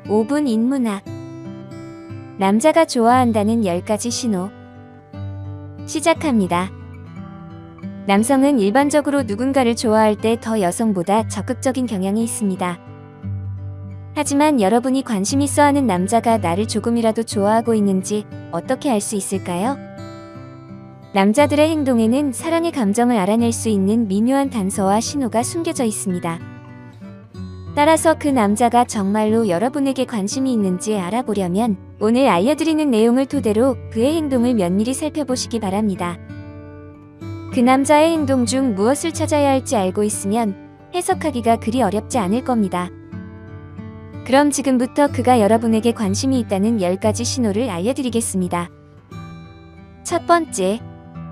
5분 인문학. 남자가 좋아한다는 10가지 신호. 시작합니다. 남성은 일반적으로 누군가를 좋아할 때 더 여성보다 적극적인 경향이 있습니다. 하지만 여러분이 관심 있어 하는 남자가 나를 조금이라도 좋아하고 있는지 어떻게 알 수 있을까요? 남자들의 행동에는 사랑의 감정을 알아낼 수 있는 미묘한 단서와 신호가 숨겨져 있습니다. 따라서 그 남자가 정말로 여러분에게 관심이 있는지 알아보려면 오늘 알려드리는 내용을 토대로 그의 행동을 면밀히 살펴보시기 바랍니다. 그 남자의 행동 중 무엇을 찾아야 할지 알고 있으면 해석하기가 그리 어렵지 않을 겁니다. 그럼 지금부터 그가 여러분에게 관심이 있다는 10가지 신호를 알려드리겠습니다. 첫 번째,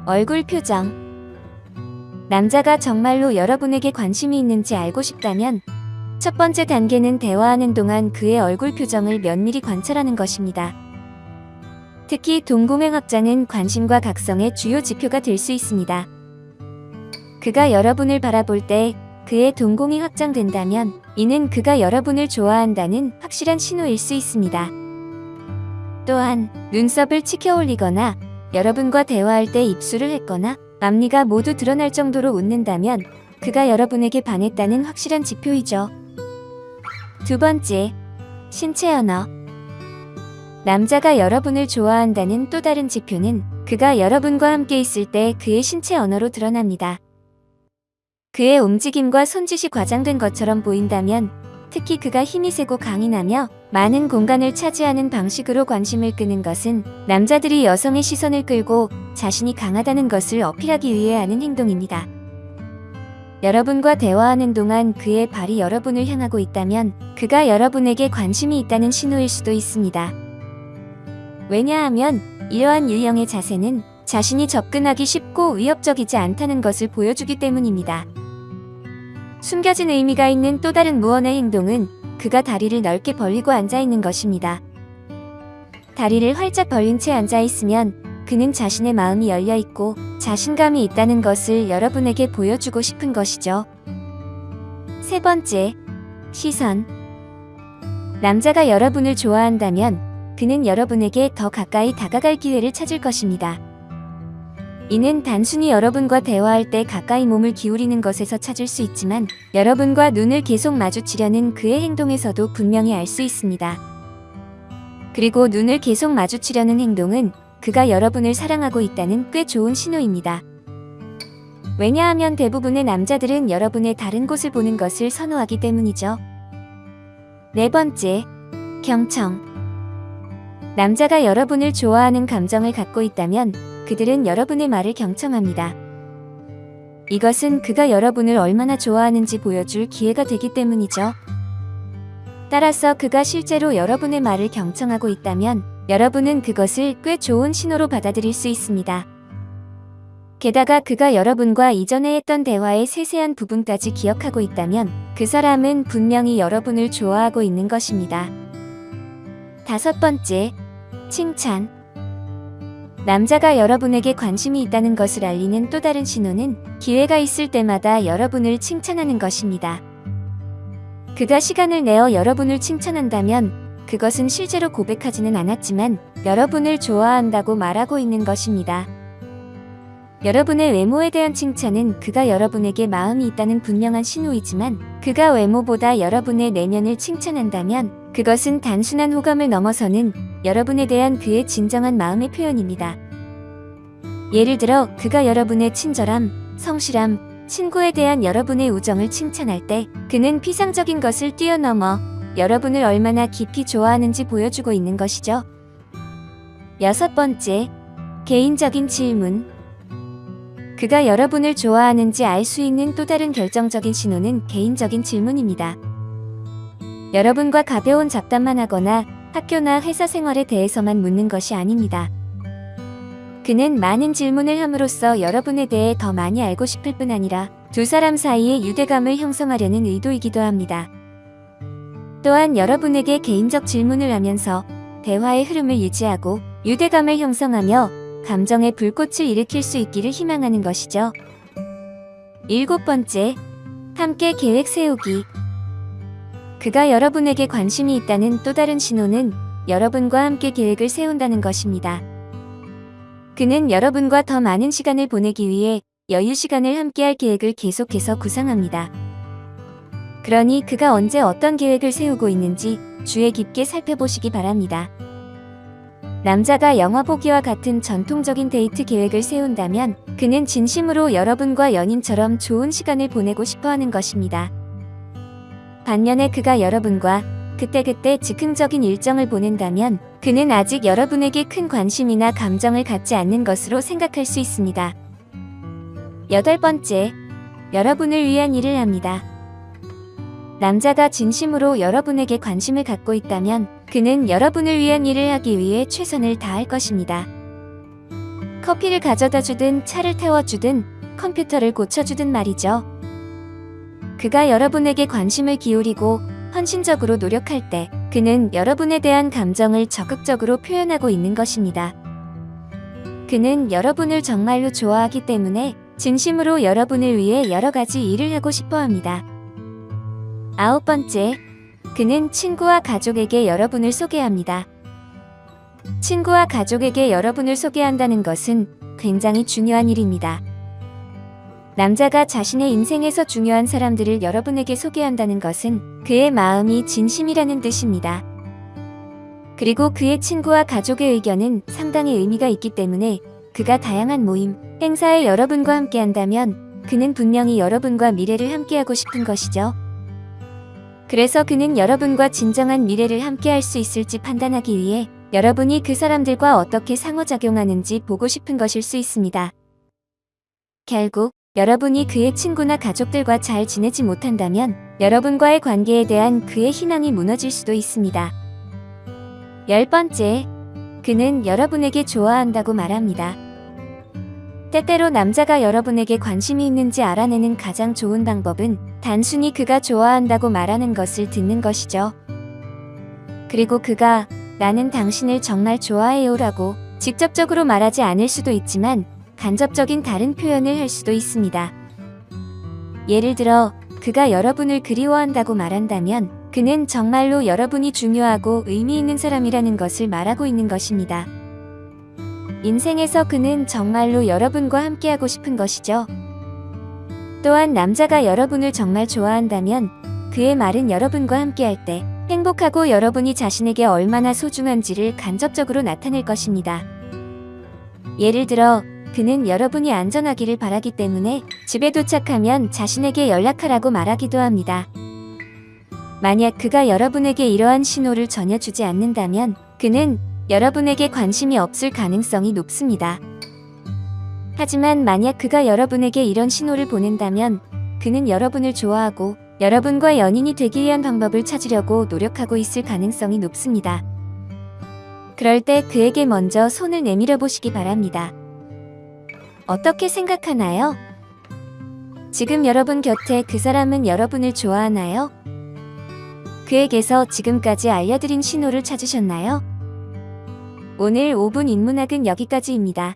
얼굴 표정. 남자가 정말로 여러분에게 관심이 있는지 알고 싶다면 첫 번째 단계는 대화하는 동안 그의 얼굴 표정을 면밀히 관찰하는 것입니다. 특히 동공의 확장은 관심과 각성의 주요 지표가 될 수 있습니다. 그가 여러분을 바라볼 때 그의 동공이 확장된다면 이는 그가 여러분을 좋아한다는 확실한 신호일 수 있습니다. 또한 눈썹을 치켜 올리거나 여러분과 대화할 때 입술을 했거나 앞니가 모두 드러날 정도로 웃는다면 그가 여러분에게 반했다는 확실한 지표이죠. 두 번째, 신체 언어. 남자가 여러분을 좋아한다는 또 다른 지표는 그가 여러분과 함께 있을 때 그의 신체 언어로 드러납니다. 그의 움직임과 손짓이 과장된 것처럼 보인다면, 특히 그가 힘이 세고 강인하며 많은 공간을 차지하는 방식으로 관심을 끄는 것은 남자들이 여성의 시선을 끌고 자신이 강하다는 것을 어필하기 위해 하는 행동입니다. 여러분과 대화하는 동안 그의 발이 여러분을 향하고 있다면 그가 여러분에게 관심이 있다는 신호일 수도 있습니다. 왜냐하면 이러한 유형의 자세는 자신이 접근하기 쉽고 위협적이지 않다는 것을 보여주기 때문입니다. 숨겨진 의미가 있는 또 다른 무언의 행동은 그가 다리를 넓게 벌리고 앉아있는 것입니다. 다리를 활짝 벌린 채 앉아있으면 그는 자신의 마음이 열려있고 자신감이 있다는 것을 여러분에게 보여주고 싶은 것이죠. 세 번째, 시선. 남자가 여러분을 좋아한다면 그는 여러분에게 더 가까이 다가갈 기회를 찾을 것입니다. 이는 단순히 여러분과 대화할 때 가까이 몸을 기울이는 것에서 찾을 수 있지만 여러분과 눈을 계속 마주치려는 그의 행동에서도 분명히 알 수 있습니다. 그리고 눈을 계속 마주치려는 행동은 그가 여러분을 사랑하고 있다는 꽤 좋은 신호입니다. 왜냐하면 대부분의 남자들은 여러분의 다른 곳을 보는 것을 선호하기 때문이죠. 네 번째, 경청. 남자가 여러분을 좋아하는 감정을 갖고 있다면 그들은 여러분의 말을 경청합니다. 이것은 그가 여러분을 얼마나 좋아하는지 보여줄 기회가 되기 때문이죠. 따라서 그가 실제로 여러분의 말을 경청하고 있다면 여러분은 그것을 꽤 좋은 신호로 받아들일 수 있습니다. 게다가 그가 여러분과 이전에 했던 대화의 세세한 부분까지 기억하고 있다면 그 사람은 분명히 여러분을 좋아하고 있는 것입니다. 다섯 번째, 칭찬. 남자가 여러분에게 관심이 있다는 것을 알리는 또 다른 신호는 기회가 있을 때마다 여러분을 칭찬하는 것입니다. 그가 시간을 내어 여러분을 칭찬한다면 그것은 실제로 고백하지는 않았지만 여러분을 좋아한다고 말하고 있는 것입니다. 여러분의 외모에 대한 칭찬은 그가 여러분에게 마음이 있다는 분명한 신호이지만 그가 외모보다 여러분의 내면을 칭찬한다면 그것은 단순한 호감을 넘어서는 여러분에 대한 그의 진정한 마음의 표현입니다. 예를 들어 그가 여러분의 친절함, 성실함, 친구에 대한 여러분의 우정을 칭찬할 때 그는 피상적인 것을 뛰어넘어 여러분을 얼마나 깊이 좋아하는지 보여주고 있는 것이죠. 여섯 번째, 개인적인 질문. 그가 여러분을 좋아하는지 알 수 있는 또 다른 결정적인 신호는 개인적인 질문입니다. 여러분과 가벼운 잡담만 하거나 학교나 회사 생활에 대해서만 묻는 것이 아닙니다. 그는 많은 질문을 함으로써 여러분에 대해 더 많이 알고 싶을 뿐 아니라 두 사람 사이의 유대감을 형성하려는 의도이기도 합니다. 또한 여러분에게 개인적 질문을 하면서 대화의 흐름을 유지하고 유대감을 형성하며 감정의 불꽃을 일으킬 수 있기를 희망하는 것이죠. 일곱 번째, 함께 계획 세우기. 그가 여러분에게 관심이 있다는 또 다른 신호는 여러분과 함께 계획을 세운다는 것입니다. 그는 여러분과 더 많은 시간을 보내기 위해 여유 시간을 함께할 계획을 계속해서 구상합니다. 그러니 그가 언제 어떤 계획을 세우고 있는지 주의 깊게 살펴보시기 바랍니다. 남자가 영화 보기와 같은 전통적인 데이트 계획을 세운다면 그는 진심으로 여러분과 연인처럼 좋은 시간을 보내고 싶어 하는 것입니다. 반면에 그가 여러분과 그때그때 즉흥적인 일정을 보낸다면 그는 아직 여러분에게 큰 관심이나 감정을 갖지 않는 것으로 생각할 수 있습니다. 8번째, 여러분을 위한 일을 합니다. 남자가 진심으로 여러분에게 관심을 갖고 있다면 그는 여러분을 위한 일을 하기 위해 최선을 다할 것입니다. 커피를 가져다 주든 차를 태워주든 컴퓨터를 고쳐주든 말이죠. 그가 여러분에게 관심을 기울이고 헌신적으로 노력할 때 그는 여러분에 대한 감정을 적극적으로 표현하고 있는 것입니다. 그는 여러분을 정말로 좋아하기 때문에 진심으로 여러분을 위해 여러 가지 일을 하고 싶어 합니다. 9번째, 그는 친구와 가족에게 여러분을 소개합니다. 친구와 가족에게 여러분을 소개한다는 것은 굉장히 중요한 일입니다. 남자가 자신의 인생에서 중요한 사람들을 여러분에게 소개한다는 것은 그의 마음이 진심이라는 뜻입니다. 그리고 그의 친구와 가족의 의견은 상당히 의미가 있기 때문에 그가 다양한 모임, 행사에 여러분과 함께한다면 그는 분명히 여러분과 미래를 함께하고 싶은 것이죠. 그래서 그는 여러분과 진정한 미래를 함께할 수 있을지 판단하기 위해 여러분이 그 사람들과 어떻게 상호작용하는지 보고 싶은 것일 수 있습니다. 결국 여러분이 그의 친구나 가족들과 잘 지내지 못한다면 여러분과의 관계에 대한 그의 희망이 무너질 수도 있습니다. 10번째, 그는 여러분에게 좋아한다고 말합니다. 때때로 남자가 여러분에게 관심이 있는지 알아내는 가장 좋은 방법은 단순히 그가 좋아한다고 말하는 것을 듣는 것이죠. 그리고 그가 나는 당신을 정말 좋아해요 라고 직접적으로 말하지 않을 수도 있지만 간접적인 다른 표현을 할 수도 있습니다. 예를 들어 그가 여러분을 그리워한다고 말한다면 그는 정말로 여러분이 중요하고 의미 있는 사람이라는 것을 말하고 있는 것입니다. 인생에서 그는 정말로 여러분과 함께하고 싶은 것이죠. 또한 남자가 여러분을 정말 좋아한다면 그의 말은 여러분과 함께할 때 행복하고 여러분이 자신에게 얼마나 소중한지를 간접적으로 나타낼 것입니다. 예를 들어 그는 여러분이 안전하기를 바라기 때문에 집에 도착하면 자신에게 연락하라고 말하기도 합니다. 만약 그가 여러분에게 이러한 신호를 전혀 주지 않는다면 그는 여러분에게 관심이 없을 가능성이 높습니다. 하지만 만약 그가 여러분에게 이런 신호를 보낸다면 그는 여러분을 좋아하고 여러분과 연인이 되기 위한 방법을 찾으려고 노력하고 있을 가능성이 높습니다. 그럴 때 그에게 먼저 손을 내밀어 보시기 바랍니다. 어떻게 생각하나요? 지금 여러분 곁에 그 사람은 여러분을 좋아하나요? 그에게서 지금까지 알려드린 신호를 찾으셨나요? 오늘 5분 인문학은 여기까지입니다.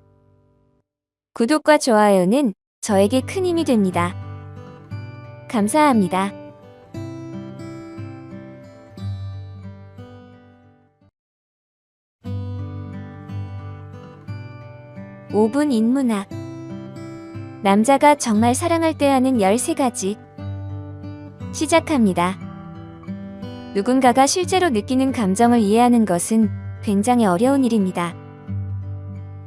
구독과 좋아요는 저에게 큰 힘이 됩니다. 감사합니다. 5분 인문학. 남자가 정말 사랑할 때 하는 13가지. 시작합니다. 누군가가 실제로 느끼는 감정을 이해하는 것은 굉장히 어려운 일입니다.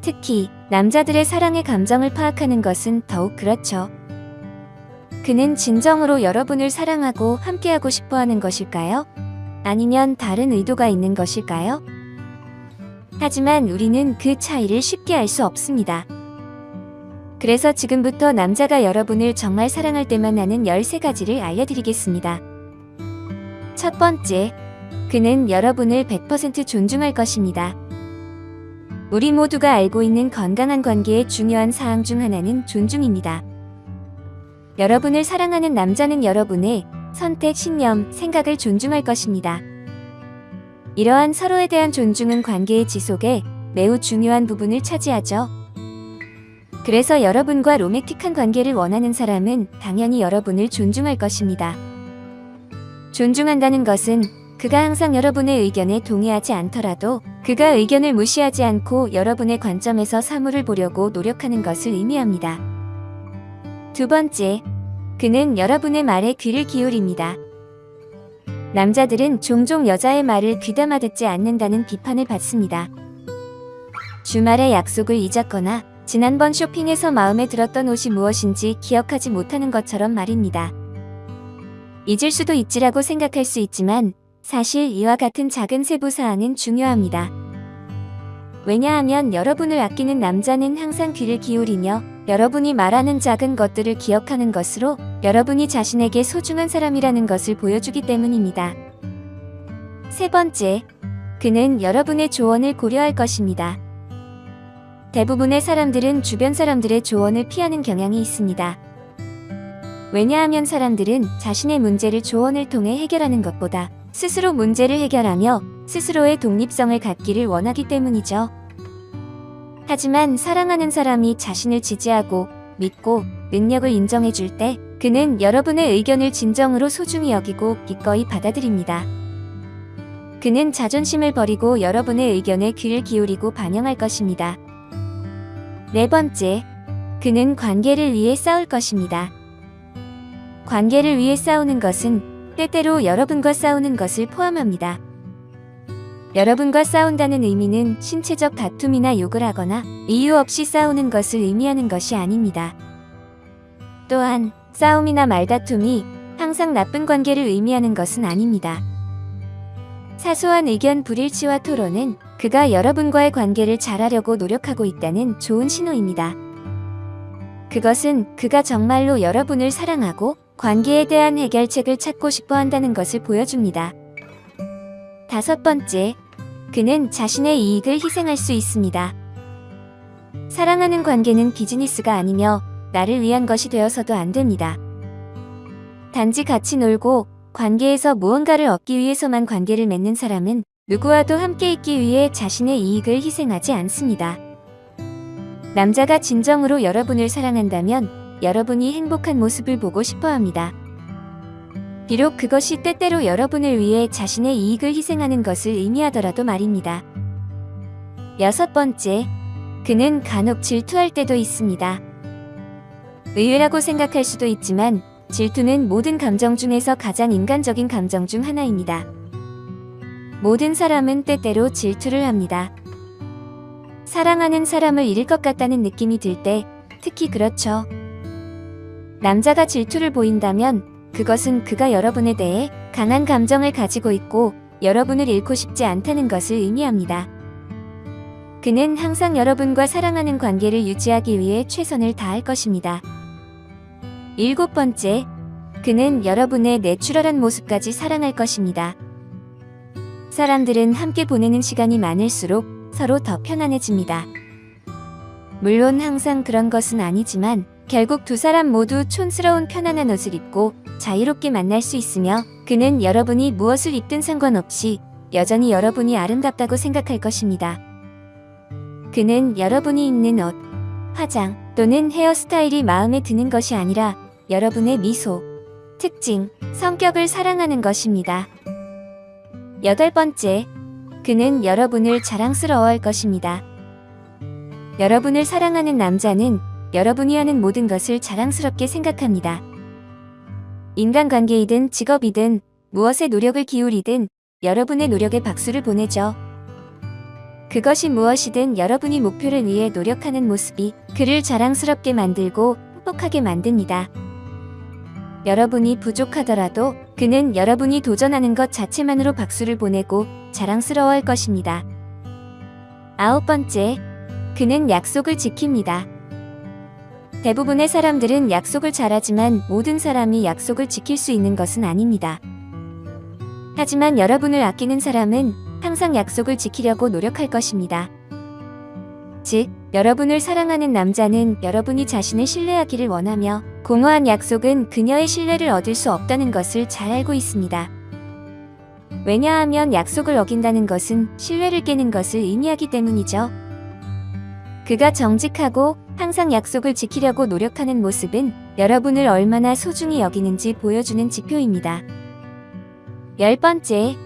특히 남자들의 사랑의 감정을 파악하는 것은 더욱 그렇죠. 그는 진정으로 여러분을 사랑하고 함께하고 싶어 하는 것일까요? 아니면 다른 의도가 있는 것일까요? 하지만 우리는 그 차이를 쉽게 알 수 없습니다. 그래서 지금부터 남자가 여러분을 정말 사랑할 때만 하는 13가지를 알려드리겠습니다. 첫 번째, 그는 여러분을 100% 존중할 것입니다. 우리 모두가 알고 있는 건강한 관계의 중요한 사항 중 하나는 존중입니다. 여러분을 사랑하는 남자는 여러분의 선택, 신념, 생각을 존중할 것입니다. 이러한 서로에 대한 존중은 관계의 지속에 매우 중요한 부분을 차지하죠. 그래서 여러분과 로맨틱한 관계를 원하는 사람은 당연히 여러분을 존중할 것입니다. 존중한다는 것은 그가 항상 여러분의 의견에 동의하지 않더라도 그가 의견을 무시하지 않고 여러분의 관점에서 사물을 보려고 노력하는 것을 의미합니다. 두 번째, 그는 여러분의 말에 귀를 기울입니다. 남자들은 종종 여자의 말을 귀담아 듣지 않는다는 비판을 받습니다. 주말에 약속을 잊었거나 지난번 쇼핑에서 마음에 들었던 옷이 무엇인지 기억하지 못하는 것처럼 말입니다. 잊을 수도 있지라고 생각할 수 있지만 사실 이와 같은 작은 세부사항은 중요합니다. 왜냐하면 여러분을 아끼는 남자는 항상 귀를 기울이며 여러분이 말하는 작은 것들을 기억하는 것으로 여러분이 자신에게 소중한 사람이라는 것을 보여주기 때문입니다. 세 번째, 그는 여러분의 조언을 고려할 것입니다. 대부분의 사람들은 주변 사람들의 조언을 피하는 경향이 있습니다. 왜냐하면 사람들은 자신의 문제를 조언을 통해 해결하는 것보다 스스로 문제를 해결하며 스스로의 독립성을 갖기를 원하기 때문이죠. 하지만 사랑하는 사람이 자신을 지지하고 믿고 능력을 인정해 줄 때 그는 여러분의 의견을 진정으로 소중히 여기고 기꺼이 받아들입니다. 그는 자존심을 버리고 여러분의 의견에 귀를 기울이고 반영할 것입니다. 네 번째, 그는 관계를 위해 싸울 것입니다. 관계를 위해 싸우는 것은 때때로 여러분과 싸우는 것을 포함합니다. 여러분과 싸운다는 의미는 신체적 다툼이나 욕을 하거나 이유 없이 싸우는 것을 의미하는 것이 아닙니다. 또한 싸움이나 말다툼이 항상 나쁜 관계를 의미하는 것은 아닙니다. 사소한 의견 불일치와 토론은 그가 여러분과의 관계를 잘하려고 노력하고 있다는 좋은 신호입니다. 그것은 그가 정말로 여러분을 사랑하고 관계에 대한 해결책을 찾고 싶어 한다는 것을 보여줍니다. 다섯 번째, 그는 자신의 이익을 희생할 수 있습니다. 사랑하는 관계는 비즈니스가 아니며 나를 위한 것이 되어서도 안 됩니다. 단지 같이 놀고 관계에서 무언가를 얻기 위해서만 관계를 맺는 사람은 누구와도 함께 있기 위해 자신의 이익을 희생하지 않습니다. 남자가 진정으로 여러분을 사랑한다면 여러분이 행복한 모습을 보고 싶어 합니다. 비록 그것이 때때로 여러분을 위해 자신의 이익을 희생하는 것을 의미하더라도 말입니다. 여섯 번째, 그는 간혹 질투할 때도 있습니다. 의외라고 생각할 수도 있지만 질투는 모든 감정 중에서 가장 인간적인 감정 중 하나입니다. 모든 사람은 때때로 질투를 합니다. 사랑하는 사람을 잃을 것 같다는 느낌이 들 때 특히 그렇죠. 남자가 질투를 보인다면 그것은 그가 여러분에 대해 강한 감정을 가지고 있고 여러분을 잃고 싶지 않다는 것을 의미합니다. 그는 항상 여러분과 사랑하는 관계를 유지하기 위해 최선을 다할 것입니다. 일곱 번째, 그는 여러분의 내추럴한 모습까지 사랑할 것입니다. 사람들은 함께 보내는 시간이 많을수록 서로 더 편안해집니다. 물론 항상 그런 것은 아니지만 결국 두 사람 모두 촌스러운 편안한 옷을 입고 자유롭게 만날 수 있으며 그는 여러분이 무엇을 입든 상관없이 여전히 여러분이 아름답다고 생각할 것입니다. 그는 여러분이 입는 옷, 화장 또는 헤어스타일이 마음에 드는 것이 아니라 여러분의 미소, 특징, 성격을 사랑하는 것입니다. 여덟 번째, 그는 여러분을 자랑스러워할 것입니다. 여러분을 사랑하는 남자는 여러분이 하는 모든 것을 자랑스럽게 생각합니다. 인간관계이든 직업이든 무엇에 노력을 기울이든 여러분의 노력에 박수를 보내죠. 그것이 무엇이든 여러분이 목표를 위해 노력하는 모습이 그를 자랑스럽게 만들고 행복하게 만듭니다. 여러분이 부족하더라도 그는 여러분이 도전하는 것 자체만으로 박수를 보내고 자랑스러워할 것입니다. 아홉 번째, 그는 약속을 지킵니다. 대부분의 사람들은 약속을 잘하지만 모든 사람이 약속을 지킬 수 있는 것은 아닙니다. 하지만 여러분을 아끼는 사람은 항상 약속을 지키려고 노력할 것입니다. 즉, 여러분을 사랑하는 남자는 여러분이 자신을 신뢰하기를 원하며 공허한 약속은 그녀의 신뢰를 얻을 수 없다는 것을 잘 알고 있습니다. 왜냐하면 약속을 어긴다는 것은 신뢰를 깨는 것을 의미하기 때문이죠. 그가 정직하고 항상 약속을 지키려고 노력하는 모습은 여러분을 얼마나 소중히 여기는지 보여주는 지표입니다. 10번째,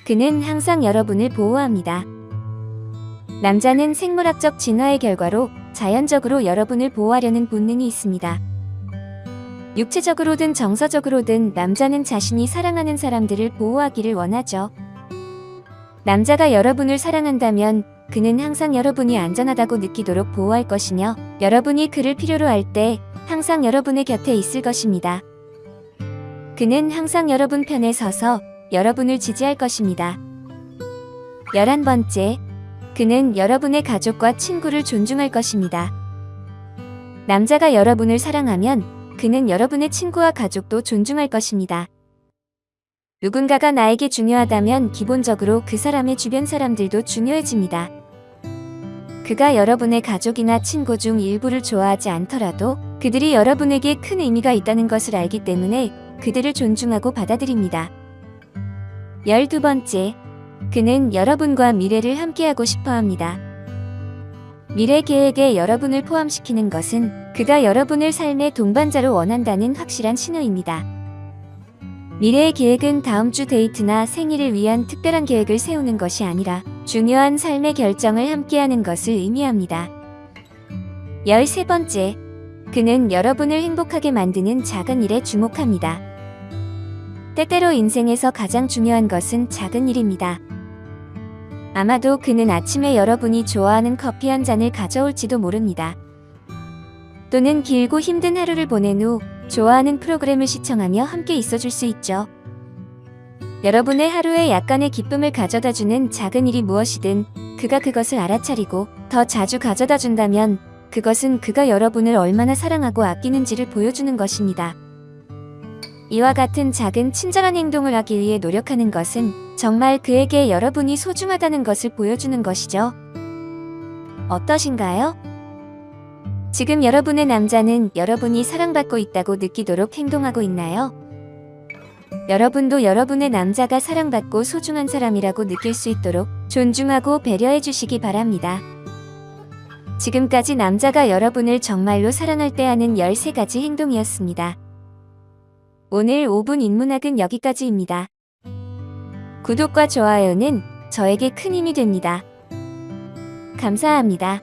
그는 항상 여러분을 보호합니다. 남자는 생물학적 진화의 결과로 자연적으로 여러분을 보호하려는 본능이 있습니다. 육체적으로든 정서적으로든 남자는 자신이 사랑하는 사람들을 보호하기를 원하죠. 남자가 여러분을 사랑한다면 그는 항상 여러분이 안전하다고 느끼도록 보호할 것이며, 여러분이 그를 필요로 할 때 항상 여러분의 곁에 있을 것입니다. 그는 항상 여러분 편에 서서 여러분을 지지할 것입니다. 11번째, 그는 여러분의 가족과 친구를 존중할 것입니다. 남자가 여러분을 사랑하면 그는 여러분의 친구와 가족도 존중할 것입니다. 누군가가 나에게 중요하다면 기본적으로 그 사람의 주변 사람들도 중요해집니다. 그가 여러분의 가족이나 친구 중 일부를 좋아하지 않더라도 그들이 여러분에게 큰 의미가 있다는 것을 알기 때문에 그들을 존중하고 받아들입니다. 12번째, 그는 여러분과 미래를 함께하고 싶어 합니다. 미래 계획에 여러분을 포함시키는 것은 그가 여러분을 삶의 동반자로 원한다는 확실한 신호입니다. 미래의 계획은 다음 주 데이트나 생일을 위한 특별한 계획을 세우는 것이 아니라 중요한 삶의 결정을 함께하는 것을 의미합니다. 13번째, 그는 여러분을 행복하게 만드는 작은 일에 주목합니다. 때때로 인생에서 가장 중요한 것은 작은 일입니다. 아마도 그는 아침에 여러분이 좋아하는 커피 한 잔을 가져올지도 모릅니다. 또는 길고 힘든 하루를 보낸 후 좋아하는 프로그램을 시청하며 함께 있어줄 수 있죠. 여러분의 하루에 약간의 기쁨을 가져다주는 작은 일이 무엇이든 그가 그것을 알아차리고 더 자주 가져다 준다면 그것은 그가 여러분을 얼마나 사랑하고 아끼는지를 보여주는 것입니다. 이와 같은 작은 친절한 행동을 하기 위해 노력하는 것은 정말 그에게 여러분이 소중하다는 것을 보여주는 것이죠. 어떠신가요? 지금 여러분의 남자는 여러분이 사랑받고 있다고 느끼도록 행동하고 있나요? 여러분도 여러분의 남자가 사랑받고 소중한 사람이라고 느낄 수 있도록 존중하고 배려해 주시기 바랍니다. 지금까지 남자가 여러분을 정말로 사랑할 때 하는 13가지 행동이었습니다. 오늘 5분 인문학은 여기까지입니다. 구독과 좋아요는 저에게 큰 힘이 됩니다. 감사합니다.